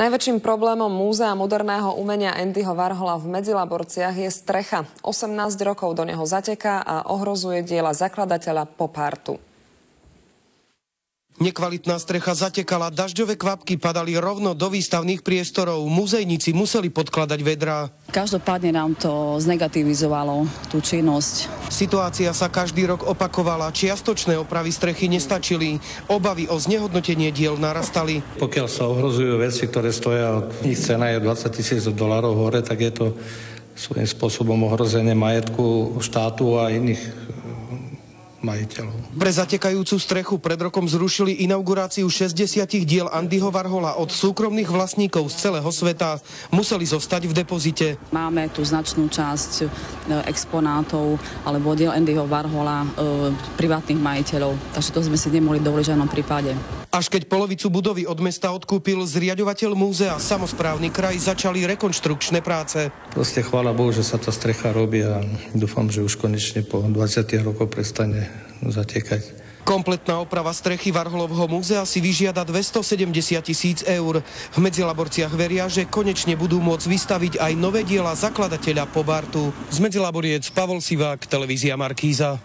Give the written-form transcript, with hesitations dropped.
Najväčším problémom Múzea moderného umenia Andyho Warhola v Medzilaborciach je strecha. 18 rokov do neho zateká a ohrozuje diela zakladateľa pop artu. Nekvalitná strecha zatekala, dažďové kvapky padali rovno do výstavných priestorov. Muzejníci museli podkladať vedrá. Každopádne nám to znegativizovalo tú činnosť. Situácia sa každý rok opakovala. Čiastočné opravy strechy nestačili. Obavy o znehodnotenie diel narastali. Pokiaľ sa ohrozujú veci, ktoré stoja, ich cena je $20,000 hore, tak je to svojím spôsobom ohrozenie majetku štátu a iných majiteľov. Pre zatekajúcu strechu pred rokom zrušili inauguráciu 60 diel Andyho Warhola od súkromných vlastníkov z celého sveta. Museli zostať v depozite. Máme tu značnú časť exponátov alebo diel Andyho Warhola privátnych majiteľov, takže to sme si nemohli dovoliť v žiadnom prípade. Až keď polovicu budovy od mesta odkúpil zriaďovateľ múzea, samosprávny kraj, začali rekonštrukčné práce. Proste chvála Bohu, že sa tá strecha robí a dúfam, že už konečne po 20 rokoch prestane zatekať. Kompletná oprava strechy Warholovho múzea si vyžiada 270 000 eur. V Medzilaborciach veria, že konečne budú môcť vystaviť aj nové diela zakladateľa pop artu. Z Medzilaboriec Pavol Sivák, televízia Markíza.